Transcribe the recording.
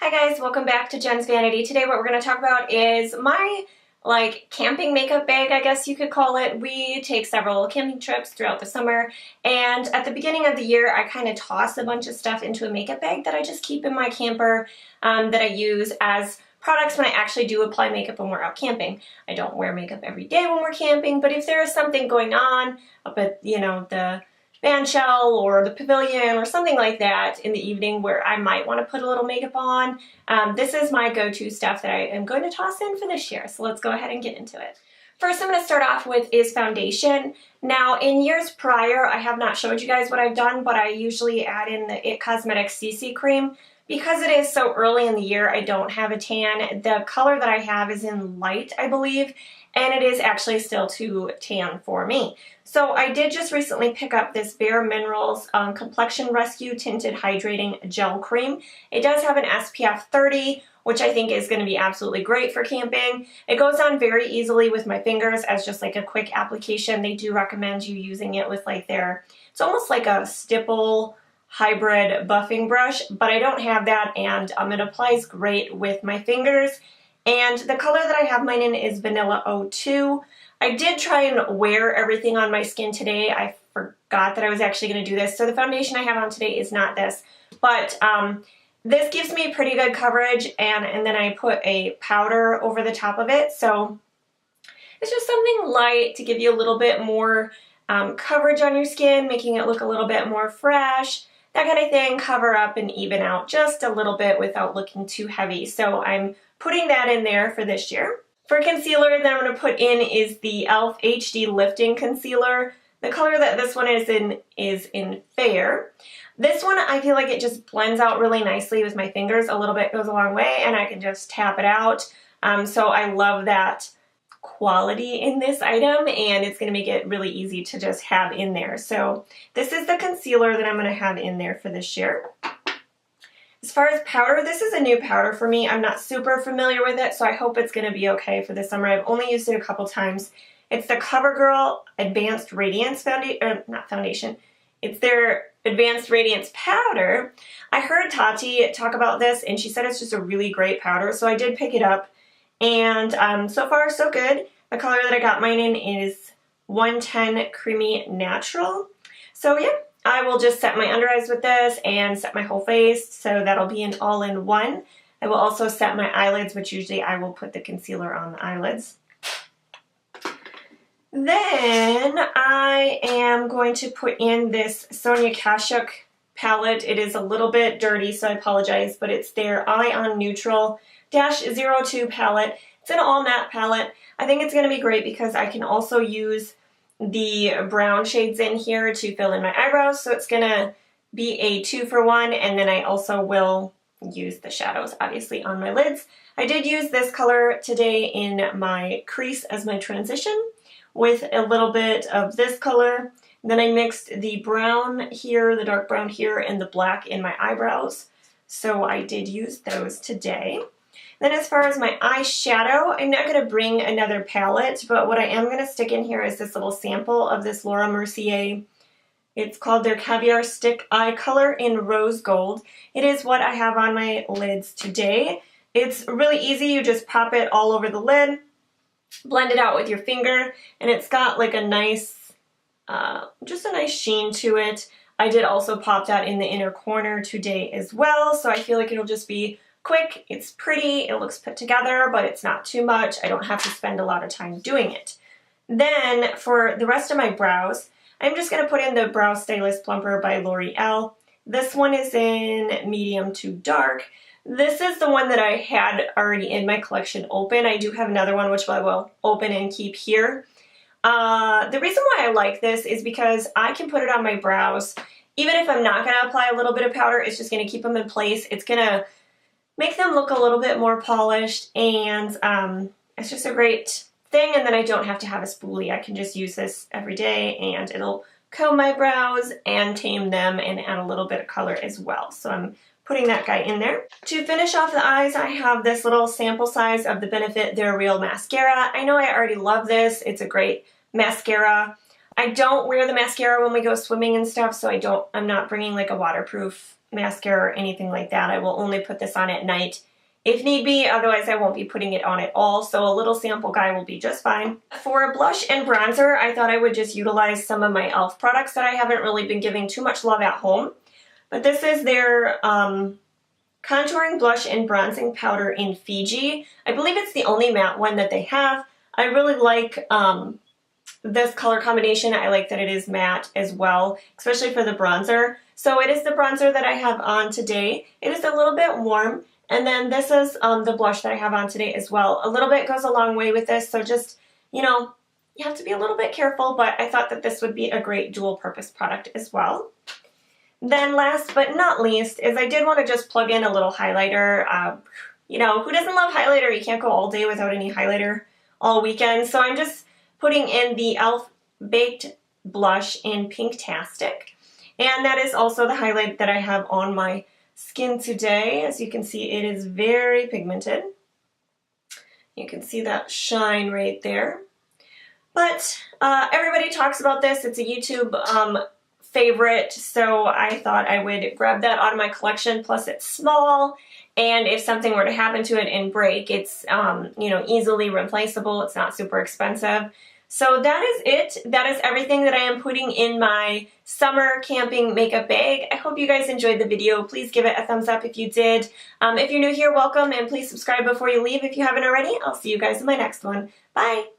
Hi guys, welcome back to Jen's Vanity. Today what we're going to talk about is my camping makeup bag, I guess you could call it. We take several camping trips throughout the summer, and at the beginning of the year I kind of toss a bunch of stuff into a makeup bag that I just keep in my camper that I use as products when I actually do apply makeup when we're out camping. I don't wear makeup every day when we're camping, but if there is something going on up at, the band shell or the pavilion or something like that in the evening where I might want to put a little makeup on, this is my go-to stuff that I am going to toss in for this year. So let's go ahead and get into it. First I'm going to start off with is foundation. Now in years prior I have not showed you guys what I've done, but I usually add in the It Cosmetics CC cream. Because it is so early in the year, I don't have a tan. The color that I have is in light, I believe, and it is actually still too tan for me. So I did just recently pick up this BareMinerals Complexion Rescue Tinted Hydrating Gel Cream. It does have an SPF 30, which I think is going to be absolutely great for camping. It goes on very easily with my fingers as just like a quick application. They do recommend you using it with it's almost like a stipple hybrid buffing brush, but I don't have that, and it applies great with my fingers. And the color that I have mine in is Vanilla 02. I did try and wear everything on my skin today. I forgot that I was actually going to do this, so the foundation I have on today is not this, but this gives me pretty good coverage, and then I put a powder over the top of it, so it's just something light to give you a little bit more coverage on your skin, making it look a little bit more fresh. That kind of thing, cover up and even out just a little bit without looking too heavy. So I'm putting that in there for this year. For concealer that I'm going to put in is the e.l.f. HD Lifting Concealer. The color that this one is in Fair. This one I feel like it just blends out really nicely with my fingers. A little bit goes a long way and I can just tap it out. So I love that quality in this item, and it's going to make it really easy to just have in there. So this is the concealer that I'm going to have in there for this year. As far as powder, this is a new powder for me. I'm not super familiar with it, so I hope it's going to be okay for the summer. I've only used it a couple times. It's the CoverGirl Advanced Radiance Foundation. It's their Advanced Radiance Powder. I heard Tati talk about this, and she said it's just a really great powder, so I did pick it up. And so far so good. The color that I got mine in is 110 Creamy Natural. So yeah, I will just set my under eyes with this and set my whole face, so that'll be an all-in-one. I will also set my eyelids, which usually I will put the concealer on the eyelids. Then I am going to put in this Sonia Kashuk palette. It is a little bit dirty, so I apologize, but it's their Eye on Neutral -02 palette. It's an all matte palette. I think it's going to be great because I can also use the brown shades in here to fill in my eyebrows, so it's going to be a 2-for-1, and then I also will use the shadows obviously on my lids. I did use this color today in my crease as my transition with a little bit of this color. Then I mixed the brown here, the dark brown here, and the black in my eyebrows. So I did use those today. Then as far as my eyeshadow, I'm not going to bring another palette, but what I am going to stick in here is this little sample of this Laura Mercier. It's called their Caviar Stick Eye Color in Rose Gold. It is what I have on my lids today. It's really easy. You just pop it all over the lid, blend it out with your finger, and it's got like a nice, just a nice sheen to it. I did also pop that in the inner corner today as well, so I feel like it'll just be quick, it's pretty, it looks put together, but it's not too much. I don't have to spend a lot of time doing it. Then for the rest of my brows, I'm just going to put in the Brow Stylist Plumper by Loreal. This one is in medium to dark. This is the one that I had already in my collection open. I do have another one which I will open and keep here. The reason why I like this is because I can put it on my brows. Even if I'm not going to apply a little bit of powder, it's just going to keep them in place. It's going to make them look a little bit more polished, and it's just a great thing. And then I don't have to have a spoolie. I can just use this every day and it'll comb my brows and tame them and add a little bit of color as well. So I'm putting that guy in there. To finish off the eyes, I have this little sample size of the Benefit They're Real Mascara. I know I already love this. It's a great mascara. I don't wear the mascara when we go swimming and stuff, so I'm not bringing like a waterproof mascara or anything like that. I will only put this on at night if need be, otherwise I won't be putting it on at all, so a little sample guy will be just fine. For blush and bronzer, I thought I would just utilize some of my e.l.f. products that I haven't really been giving too much love at home. But this is their contouring blush and bronzing powder in Figi. I believe it's the only matte one that they have. I really like this color combination. I like that it is matte as well, especially for the bronzer. So it is the bronzer that I have on today. It is a little bit warm. And then this is the blush that I have on today as well. A little bit goes a long way with this, so just, you know, you have to be a little bit careful, but I thought that this would be a great dual purpose product as well. Then last but not least is I did want to just plug in a little highlighter. You know, who doesn't love highlighter? You can't go all day without any highlighter all weekend. So I'm just putting in the e.l.f. Baked Blush in Pinktastic. And that is also the highlight that I have on my skin today. As you can see, it is very pigmented. You can see that shine right there. But everybody talks about this. It's a YouTube favorite, so I thought I would grab that out of my collection. Plus it's small, and if something were to happen to it and break, it's you know, easily replaceable. It's not super expensive. So that is it. That is everything that I am putting in my summer camping makeup bag. I hope you guys enjoyed the video. Please give it a thumbs up if you did. If you're new here, welcome, and please subscribe before you leave if you haven't already. I'll see you guys in my next one. Bye!